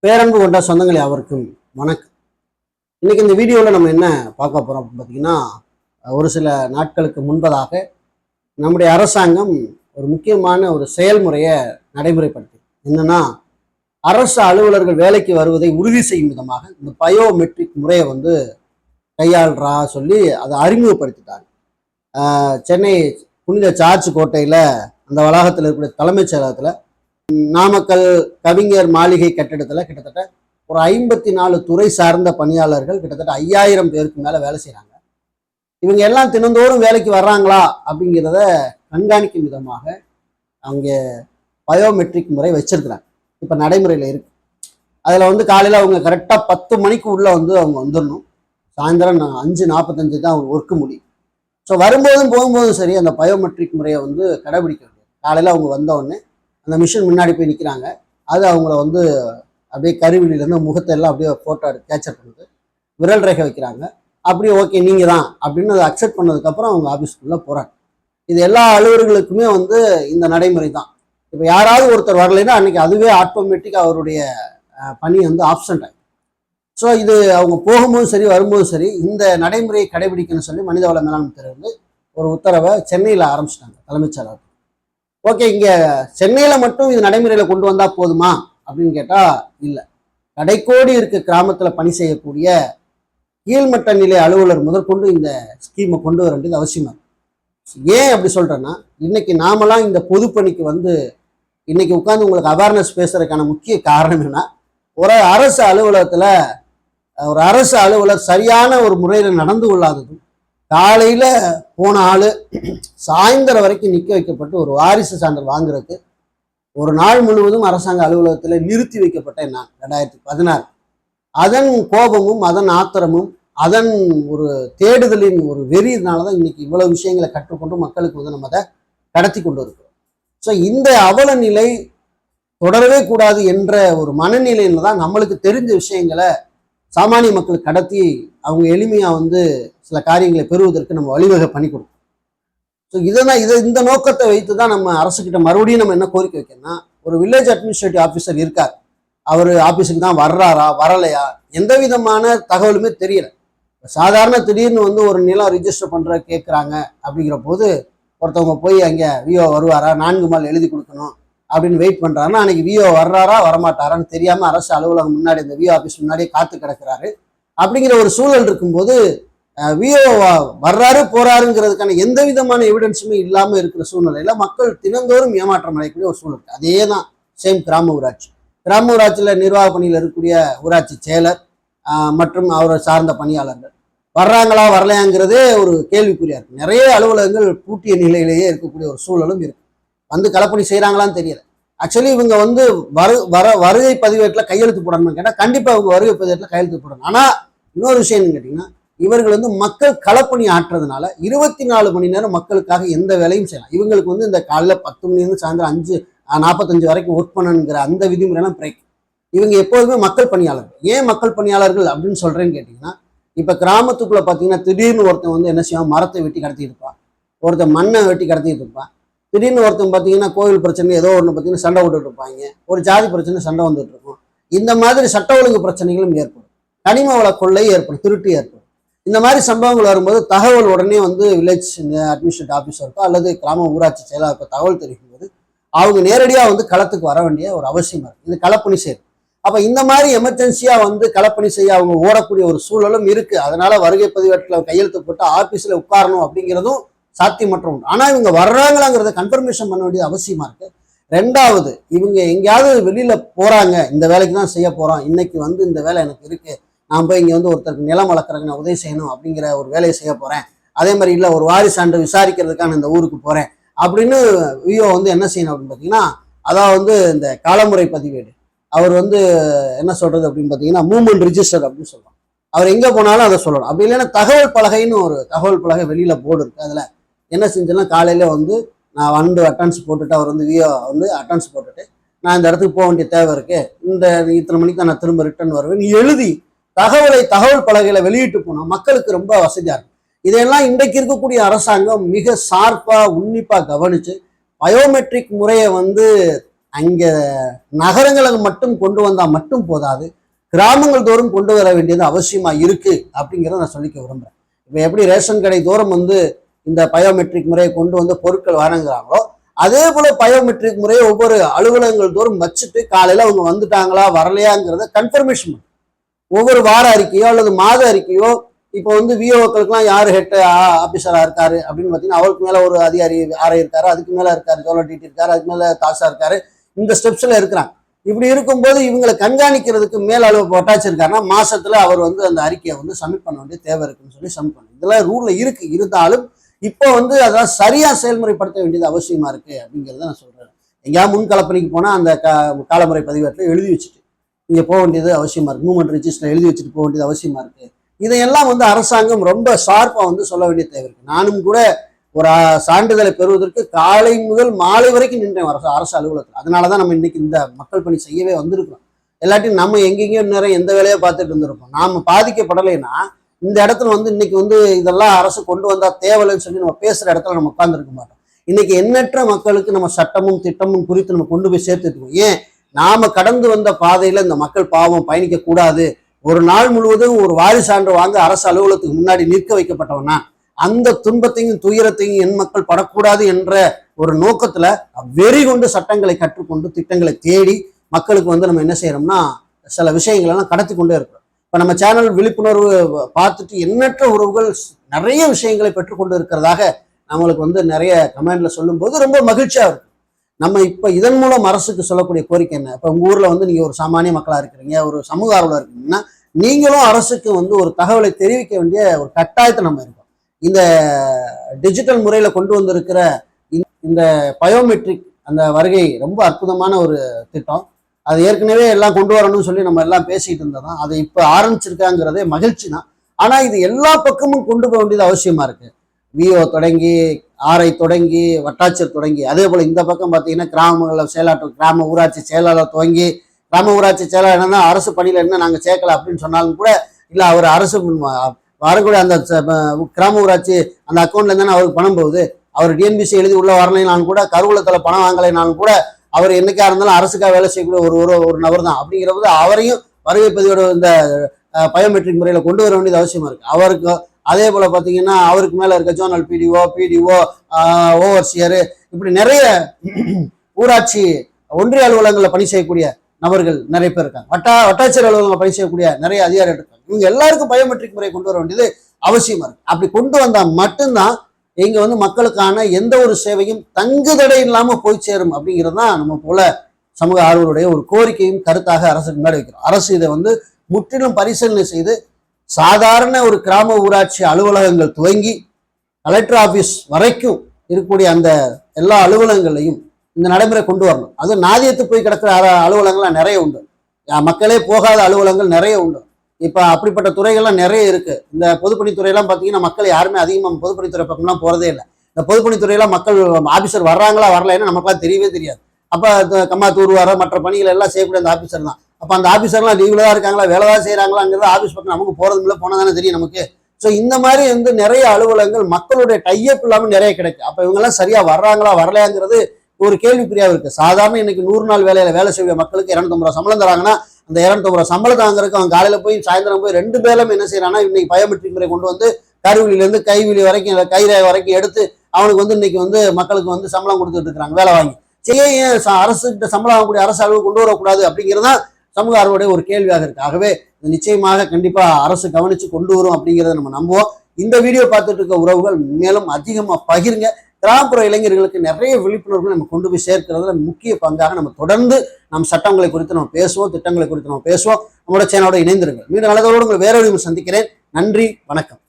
பேரன்பு கொண்ட சொந்தங்கள் யாவருக்கும் வணக்கம். இன்னைக்கு இந்த வீடியோவில் நம்ம என்ன பார்க்க போறோம் அப்படின்னு பார்த்தீங்கன்னா, ஒரு சில நாட்களுக்கு முன்பதாக நம்முடைய அரசாங்கம் ஒரு முக்கியமான ஒரு செயல்முறையை நடைமுறைப்படுத்தி, என்னன்னா அரசு அலுவலர்கள் வேலைக்கு வருவதை உறுதி செய்யும் விதமாக இந்த பயோமெட்ரிக் முறையை கையாளுறா சொல்லி அதை அறிமுகப்படுத்திட்டாங்க. சென்னை புனித சார்ஜ் கோட்டையில் அந்த வளாகத்தில் இருக்கக்கூடிய தலைமைச் செயலகத்தில் நாமக்கல் கவிஞர் மாளிகை கட்டிடத்தில் கிட்டத்தட்ட ஒரு 54 துறை சார்ந்த பணியாளர்கள் கிட்டத்தட்ட 5000 பேருக்கு மேலே வேலை செய்கிறாங்க. இவங்க எல்லாம் தினந்தோறும் வேலைக்கு வர்றாங்களா அப்படிங்கிறத கண்காணிக்கும் விதமாக அங்கே பயோமெட்ரிக் முறை வச்சிருக்கிறாங்க. இப்போ நடைமுறையில் இருக்கு. அதில் காலையில் அவங்க கரெக்டாக 10 மணிக்கு உள்ள அவங்க வந்துடணும். சாயந்தரம் 5:45 தான் அவங்க ஒர்க்கு முடியும். ஸோ வரும்போதும் போகும்போதும் சரி அந்த பயோமெட்ரிக் முறையை கடைபிடிக்க முடியும். காலையில் அவங்க வந்த உடனே அந்த மிஷின் முன்னாடி போய் நிற்கிறாங்க. அது அவங்கள அப்படியே கருவிலிருந்து முகத்தை எல்லாம் அப்படியே ஃபோட்டோ கேப்சர் பண்ணுது, விரல் ரேகை வைக்கிறாங்க. அப்படியே ஓகே நீங்கள் தான் அப்படின்னு அதை அக்செப்ட் பண்ணதுக்கப்புறம் அவங்க ஆஃபீஸ்க்குள்ளே போகிறாங்க. இது எல்லா அலுவலர்களுக்குமே இந்த நடைமுறை தான். இப்போ யாராவது ஒருத்தர் வரலைன்னா அன்றைக்கி அதுவே ஆட்டோமேட்டிக்காக அவருடைய பணி ஆப்சண்ட் ஆகும். ஸோ இது அவங்க போகும்போதும் சரி வரும்போதும் சரி இந்த நடைமுறையை கடைபிடிக்கணும்னு சொல்லி மனிதவள மேலாண்மை துறை ஒரு உத்தரவை சென்னையில் ஆரம்பிச்சிட்டாங்க தலைமைச் செயலகத்தில். ஓகே, இங்கே சென்னையில் மட்டும் இது நடைமுறையில் கொண்டு வந்தால் போதுமா அப்படின்னு கேட்டால் இல்லை. கடைக்கோடி இருக்க கிராமத்தில் பணி செய்யக்கூடிய கீழ்மட்ட நிலை அலுவலர் முதற்கொண்டு இந்த ஸ்கீமை கொண்டு வர வேண்டியது அவசியமாக இருக்கு. ஏன் அப்படி சொல்கிறேன்னா, இன்னைக்கு நாமெல்லாம் இந்த பொதுப்பணிக்கு இன்னைக்கு உட்காந்து உங்களுக்கு அவேர்னஸ் பேசுறதுக்கான முக்கிய காரணம் என்ன, ஒரு அரசு அலுவலகத்தில் ஒரு அரசு அலுவலர் சரியான ஒரு முறையில் நடந்து கொள்ளாததும், காலையில் போன ஆள் சாயந்தரம் வரைக்கும் நிற்க வைக்கப்பட்டு ஒரு வாரிசு சான்றிதழ் வாங்குறதுக்கு ஒரு நாள் முழுவதும் அரசாங்க அலுவலகத்தில் நிறுத்தி வைக்கப்பட்டேன் நான் 2016. அதன் கோபமும் அதன் ஆத்திரமும் அதன் ஒரு தேடுதலின் ஒரு வெறியினால தான் இன்னைக்கு இவ்வளவு விஷயங்களை கற்றுக்கொண்டு மக்களுக்கு நம்ம அதை கடத்தி கொண்டு இருக்கிறோம். ஸோ இந்த அவல நிலை தொடரவே கூடாது என்ற ஒரு மனநிலையில தான் நம்மளுக்கு தெரிஞ்ச விஷயங்களை சாமானிய மக்களுக்கு கடத்தி அவங்க எளிமையாக சில காரியங்களை பெறுவதற்கு நம்ம வழிவகை பண்ணி கொடுக்கணும். ஸோ இந்த நோக்கத்தை வைத்து தான் நம்ம அரசுக்கிட்ட மறுபடியும் நம்ம என்ன கோரிக்கை வைக்கணும்னா, ஒரு வில்லேஜ் அட்மினிஸ்ட்ரேட்டிவ் ஆஃபீஸர் இருக்கார், அவர் ஆஃபீஸுக்கு தான் வர்றாரா வரலையா எந்த விதமான தகவலுமே தெரியல. சாதாரண திடீர்னு ஒரு நிலம் ரிஜிஸ்டர் பண்ணுற கேட்குறாங்க அப்படிங்கிற போது ஒருத்தவங்க போய் அங்கே விஓ வருவாரா 4 மால் எழுதி கொடுக்கணும் அப்படின்னு வெயிட் பண்ணுறாருன்னா, அன்னைக்கு விஓ வர்றாரா வரமாட்டாரான்னு தெரியாமல் அரசு அலுவலகம் முன்னாடி இந்த விஓ ஆஃபீஸ் முன்னாடியே காத்து கிடக்கிறாரு. அப்படிங்கிற ஒரு சூழல் இருக்கும்போது விஓ வர்றாரு போறாருங்கிறதுக்கான எந்த விதமான எவிடன்ஸுமே இல்லாமல் இருக்கிற சூழ்நிலையில மக்கள் தினந்தோறும் ஏமாற்றம் அடையக்கூடிய ஒரு சூழல். அதே தான் சேம் கிராம ஊராட்சியில் நிர்வாக பணியில் இருக்கக்கூடிய ஊராட்சி செயலர் மற்றும் அவரை சார்ந்த பணியாளர்கள் வர்றாங்களா வரலையாங்கிறதே ஒரு கேள்விக்குறியா இருக்கு. நிறைய அலுவலகங்கள் பூட்டிய நிலையிலேயே இருக்கக்கூடிய ஒரு சூழலும் இருக்கு. களப்பணி செய்யறாங்களான்னு தெரியல. ஆக்சுவலி இவங்க வருகை பதிவேட்டில் கையெழுத்து போடணும்னு கேட்டால் கண்டிப்பாக அவங்க வருகை பதிவேட்டில் கையெழுத்து போடணும். ஆனால் இன்னொரு விஷயம் கேட்டிங்கன்னா, இவர்கள் மக்கள் களப்பணி ஆற்றுறதுனால 24 மணி நேரம் மக்களுக்காக எந்த வேலையும் செய்யலாம். இவங்களுக்கு இந்த காலையில் 10 மணிலேருந்து சாயந்தரம் 5:45 வரைக்கும் ஒர்க் பண்ணணுங்கிற அந்த விதிமுறையெல்லாம் பிரேக். இவங்க எப்போதுமே மக்கள் பணியாளர்கள். ஏன் மக்கள் பணியாளர்கள் அப்படின்னு சொல்கிறேன்னு கேட்டிங்கன்னா, இப்போ கிராமத்துக்குள்ளே பார்த்தீங்கன்னா திடீர்னு ஒருத்தன் என்ன செய்வான், மரத்தை வெட்டி கடத்திட்டு இருப்பான், ஒருத்தன் மண்ணை வெட்டி கடத்திட்டு இருப்பான். திடீர்னு ஒருத்தன் பார்த்தீங்கன்னா கோவில் பிரச்சனை ஏதோ ஒன்று பார்த்தீங்கன்னா சண்டை விட்டுட்டு இருப்பாங்க, ஒரு ஜாதி பிரச்சனை சண்டை வந்துட்டு இருக்கும். இந்த மாதிரி சட்ட ஒழுங்கு பிரச்சனைகளும் ஏற்படும், கனிம வள கொள்ளை ஏற்படும், திருட்டு ஏற்படும். இந்த மாதிரி சம்பவங்கள் வரும்போது தகவல் உடனே வில்லேஜ் அட்மினிஸ்ட்ரேட்டிவ் ஆஃபீஸருக்கோ அல்லது கிராம ஊராட்சி செயலாளருக்கோ தகவல் தெரிவிக்கும் போது அவங்க நேரடியாக களத்துக்கு வர வேண்டிய ஒரு அவசியமா இருக்கு. இது களப்பணி செய்யுது. அப்போ இந்த மாதிரி எமர்ஜென்சியாக களப்பணி செய்ய அவங்க ஓடக்கூடிய ஒரு சூழலும் இருக்கு. அதனால வருகை பதிவேட்டில் கையெழுத்து போட்டு ஆஃபீஸில் உட்காரணும் அப்படிங்கிறதும் சாத்தியமற்ற உண்டு. ஆனால் இவங்க வர்றாங்களாங்கிறத கன்ஃபர்மேஷன் பண்ண வேண்டியது அவசியமா இருக்கு. ரெண்டாவது, இவங்க எங்கேயாவது வெளியில போறாங்க, இந்த வேலைக்கு தான் செய்ய போறோம், இன்னைக்கு இந்த வேலை எனக்கு இருக்கு, நான் போய் இங்கே ஒருத்தருக்கு நிலம் வளர்க்குறதுக்கு நான் உதவி செய்யணும் அப்படிங்கிற ஒரு வேலையை செய்ய போறேன், அதே மாதிரி இல்லை ஒரு வாரிசான்று விசாரிக்கிறதுக்கான இந்த ஊருக்கு போறேன் அப்படின்னு விஓ என்ன செய்யணும் அப்படின்னு பார்த்தீங்கன்னா, அதாவது இந்த காலமுறை பதிவேடு அவர் என்ன சொல்றது அப்படின்னு பார்த்தீங்கன்னா மூவ்மெண்ட் ரிஜிஸ்டர் அப்படின்னு சொல்லுவாங்க. அவர் எங்கே போனாலும் அதை சொல்லணும். அப்படி இல்லைன்னா தகவல் பலகைன்னு ஒரு தகவல் பலகை வெளியில போர்டு இருக்கு. அதில் என்ன செஞ்சேன்னா காலையில் நான் அட்டன்ஸ் போட்டுட்டு அவர் விஓ அட்டன்ஸ் போட்டுட்டு நான் இந்த இடத்துக்கு போக வேண்டிய தேவை இருக்கு, இந்த இத்தனை மணிக்கு தான் நான் திரும்ப ரிட்டர்ன் வருவேன், நீ எழுதி தகவல் பலகையில வெளியிட்டு போனால் மக்களுக்கு ரொம்ப வசதியா இருக்கும். இதையெல்லாம் இன்றைக்கு இருக்கக்கூடிய அரசாங்கம் மிக ஷார்ப்பா உன்னிப்பா கவனிச்சு பயோமெட்ரிக் முறையை அங்க நகரங்களுக்கு மட்டும் கொண்டு வந்தால் மட்டும் போதாது, கிராமங்கள் தோறும் கொண்டு வர வேண்டியது அவசியமா இருக்கு அப்படிங்கிறத நான் சொல்லிக்க விரும்புறேன். இப்போ எப்படி ரேஷன் கடை தோறும் இந்த பயோமெட்ரிக் முறையை கொண்டு பொருட்கள் வழங்குறாங்களோ, அதே போல பயோமெட்ரிக் முறையை ஒவ்வொரு அலுவலகங்கள் தோறும் வச்சுட்டு காலையில அவங்க வந்துட்டாங்களா வரலையாங்கிறத கன்ஃபர்மேஷன் ஒவ்வொரு வார அறிக்கையோ அல்லது மாத அறிக்கையோ, இப்போ விஓக்களுக்குலாம் யார் ஹெட் ஆஃபீஸரா இருக்காரு அப்படின்னு பார்த்தீங்கன்னா அவருக்கு மேல ஒரு அதிகாரி ஆர்ஐ இருக்காரு, அதுக்கு மேல இருக்காரு ஜோனல் டிடி இருக்காரு, அதுக்கு மேல தாசா இருக்காரு, இந்த ஸ்டெப்ஸ்ல இருக்கிறாங்க. இப்படி இருக்கும்போது இவங்களை கண்காணிக்கிறதுக்கு மேல் அளவு வட்டாச்சிருக்காருன்னா மாசத்துல அவர் அந்த அறிக்கையை சப்மிட் பண்ண வேண்டிய தேவை இருக்குன்னு சொல்லி சப்மிட் பண்ணணும். இதெல்லாம் ரூல்ல இருக்கு. இருந்தாலும் இப்போ அதெல்லாம் சரியா செயல்முறைப்படுத்த வேண்டியது அவசியமா இருக்கு அப்படிங்கிறத நான் சொல்றேன். எங்கேயாவது முன் கலப்பணிக்கு போனா அந்த காலமுறை பதிவேட்டில் எழுதி வச்சுட்டு இங்க போக வேண்டியது அவசியமா இருக்கு. மூவ்மெண்ட் ரிஜிஸ்டர் எழுதி வச்சுட்டு போக வேண்டியது அவசியமா இருக்கு. இதையெல்லாம் அரசாங்கம் ரொம்ப ஷார்ப்பா சொல்ல வேண்டிய தேவை இருக்கு. நானும் கூட ஒரு சான்றிதழை பெறுவதற்கு காலை முதல் மாலை வரைக்கும் நின்றேன் அரசு அலுவலகத்தில். அதனாலதான் நம்ம இன்னைக்கு இந்த மக்கள் பணி செய்யவே வந்திருக்கோம். எல்லாத்தையும் நம்ம எங்கெங்கயோ நேரம் எந்த வேலையை பார்த்துட்டு இருந்திருப்போம். நாம பாதிக்கப்படலைன்னா இந்த இடத்துல இன்னைக்கு இதெல்லாம் அரசு கொண்டு வந்தா தேவைன்னு சொல்லி நம்ம பேசுற இடத்துல நம்ம உட்கார்ந்துருக்க மாட்டோம். இன்னைக்கு எண்ணற்ற மக்களுக்கு நம்ம சட்டமும் திட்டமும் குறித்து நம்ம கொண்டு போய் சேர்த்துட்டு இருக்கோம். ஏன் நாம கடந்து வந்த பாதையில இந்த மக்கள் பாவம் பயணிக்க கூடாது. ஒரு நாள் முழுவதும் ஒரு வாரிசு சான்று வாங்க அரசு அலுவலகத்துக்கு முன்னாடி நிற்க வைக்கப்பட்டவனா அந்த துன்பத்தையும் துயரத்தையும் என் மக்கள் படக்கூடாது என்ற ஒரு நோக்கத்துல வெறி கொண்டு சட்டங்களை கற்றுக்கொண்டு திட்டங்களை தேடி மக்களுக்கு நம்ம என்ன செய்யறோம்னா சில விஷயங்கள் எல்லாம் கடத்தி கொண்டே இருக்கிறோம். இப்ப நம்ம சேனல் விழிப்புணர்வு பார்த்துட்டு எண்ணற்ற உறவுகள் நிறைய விஷயங்களை பெற்றுக்கொண்டு இருக்கிறதாக நம்மளுக்கு நிறைய கமெண்ட்ல சொல்லும் போது ரொம்ப மகிழ்ச்சியா இருக்கும். நம்ம இப்ப இதன் மூலம் அரசுக்கு சொல்லக்கூடிய கோரிக்கை என்ன? இப்ப உங்க ஊர்ல நீங்க ஒரு சாமானிய மக்களா இருக்கிறீங்க, ஒரு சமூக ஆர்வலா இருக்கீங்கன்னா நீங்களும் அரசுக்கு ஒரு தகவலை தெரிவிக்க வேண்டிய ஒரு கட்டாயத்தை நம்ம இருக்கோம். இந்த டிஜிட்டல் முறையில கொண்டு வந்திருக்கிற இந்த பயோமெட்ரிக் அந்த வருகை ரொம்ப அற்புதமான ஒரு திட்டம். அது ஏற்கனவே எல்லாம் கொண்டு வரணும்னு சொல்லி நம்ம எல்லாம் பேசிட்டு இருந்தோம். அதை இப்ப ஆரம்பிச்சிருக்காங்கிறதே மகிழ்ச்சி தான். ஆனா இது எல்லா பக்கமும் கொண்டு போக வேண்டியது அவசியமா இருக்கு. விஓ தொடங்கி ஆர்ஐ தொடங்கி வட்டாட்சியர் தொடங்கி, அதே போல இந்த பக்கம் பார்த்தீங்கன்னா கிராமங்களில் செயலாற்று கிராம ஊராட்சி செயலாளர் துவங்கி, கிராம ஊராட்சி செயலாளர் என்னன்னா அரசு பணியில என்ன நாங்கள் சேர்க்கல அப்படின்னு சொன்னாலும் கூட இல்லை, அவர் அரசு வரக்கூடிய அந்த கிராம ஊராட்சி அந்த அக்கௌண்ட்ல இருந்தானே அவருக்கு பணம் போகுது. அவர் டிஎன்பிசி எழுதி உள்ள வரலைனாலும் கூட, கருவூலத்தில் பணம் வாங்கலைனாலும் கூட அவர் என்னைக்கா இருந்தாலும் அரசுக்காக வேலை செய்யக்கூடிய ஒரு நபர் தான். அப்படிங்கிறபோது அவரையும் வருகை பதிவோட இந்த பயோமெட்ரிக் முறையில கொண்டு வர வேண்டியது அவசியமா இருக்கு. அவருக்கு அதே போல பாத்தீங்கன்னா அவருக்கு மேல இருக்க ஜோனல் பிடிஓ ஓவர்சியர் இப்படி நிறைய ஊராட்சி ஒன்றிய அலுவலகங்களில் பணி செய்யக்கூடிய நபர்கள் நிறைய பேர் இருக்காங்க. வட்டாட்சியர் அலுவலகங்களில் பணி செய்யக்கூடிய நிறைய அதிகாரிகள் இருக்காங்க. இவங்க எல்லாருக்கும் பயோமெட்ரிக் முறை கொண்டு வர வேண்டியது அவசியமா இருக்கு. அப்படி கொண்டு வந்தா மட்டும்தான் இங்க மக்களுக்கான எந்த ஒரு சேவையும் தங்குதடை இல்லாம போய் சேரும். அப்படிங்கிறது தான் நம்ம போல சமூக ஆர்வலுடைய ஒரு கோரிக்கையும் கருத்தாக அரசுக்கு முன்னாடி வைக்கிறோம். அரசு இதை முற்றிலும் பரிசீலனை செய்து சாதாரண ஒரு கிராம ஊராட்சி அலுவலகங்கள் துவங்கி கலெக்டர் ஆபீஸ் வரைக்கும் இருக்கக்கூடிய அந்த எல்லா அலுவலகங்களையும் இந்த நடைமுறை கொண்டு வரணும். அது நாதியத்து போய் கிடக்கிற அலுவலகங்கள்லாம் நிறைய உண்டு. மக்களே போகாத அலுவலகங்கள் நிறைய உண்டு. இப்ப அப்படிப்பட்ட துறைகள்லாம் நிறைய இருக்கு. இந்த பொதுப்பணித்துறையெல்லாம் பார்த்தீங்கன்னா மக்கள் யாருமே அதிகமாக பொதுப்பணித்துறை பக்கம்லாம் போறதே இல்லை. இந்த பொதுப்பணித்துறையெல்லாம் மக்கள் ஆபீசர் வர்றாங்களா வரலைன்னு நமக்குலாம் தெரியவே தெரியாது. அப்ப கம்மா தூர்வார மற்ற பணிகள் எல்லாம் செய்யக்கூடிய அந்த ஆபீசர் தான். அப்ப அந்த ஆபீசர்லாம் லீவ்ல தான் இருக்காங்களா, வேலை தான் செய்யறாங்களாங்கிறது ஆபீஸ் பக்கம் நமக்கு போறது இல்லை, போனா தானே தெரியும் நமக்கு. ஸோ இந்த மாதிரி நிறைய அலுவலகங்கள் மக்களுடைய டைப் இல்லாமல் நிறைய கிடைக்கு. அப்ப இவங்க எல்லாம் சரியா வர்றாங்களா வரலையாங்கிறது ஒரு கேள்விக்குறியா இருக்கு. சாதாரண இன்னைக்கு 100 நாள் வேலையில வேலை செய்ய மக்களுக்கு 250 ரூபா சம்பளம் தராங்கன்னா அந்த 250 ரூபா சம்பளம் தாங்கிறதுக்கு அவன் காலையில போய் சாயந்தரம் போய் 2 பேரும் என்ன செய்யறான்னா இன்னைக்கு பயோமெட்ரிக் முறை கொண்டு கருவிலிருந்து கைவிழி வரைக்கும் கைரேகை வரைக்கும் எடுத்து அவனுக்கு இன்னைக்கு மக்களுக்கு சம்பளம் கொடுத்துட்டு இருக்கிறாங்க வேலை வாங்கி. ஏன் அரசு கிட்ட சம்பளம் வாங்கக்கூடிய அரசு அளவு கொண்டு வரக்கூடாது அப்படிங்கிறதான் சமூக ஆர்வலுடைய ஒரு கேள்வியாக இருக்கு. ஆகவே நிச்சயமாக கண்டிப்பா அரசு கவனிச்சு கொண்டு வரும் அப்படிங்கிறத நம்ம நம்புவோம். இந்த வீடியோ பார்த்துட்டு இருக்க உறவுகள் மேலும் அதிகமா பகிருங்க. கிராமப்புற இளைஞர்களுக்கு நிறைய விழிப்புணர்வு நம்ம கொண்டு போய் சேர்க்கிறதுல முக்கிய பங்காக நம்ம தொடர்ந்து நம் சட்டங்களை குறித்து நம்ம பேசுவோம், திட்டங்களை குறித்து நம்ம பேசுவோம். நம்மளோட சேனலோட இணைந்திருங்க. மீண்டும் நல்லதோடு உங்களை வேற ஒரு சந்திக்கிறேன். நன்றி, வணக்கம்.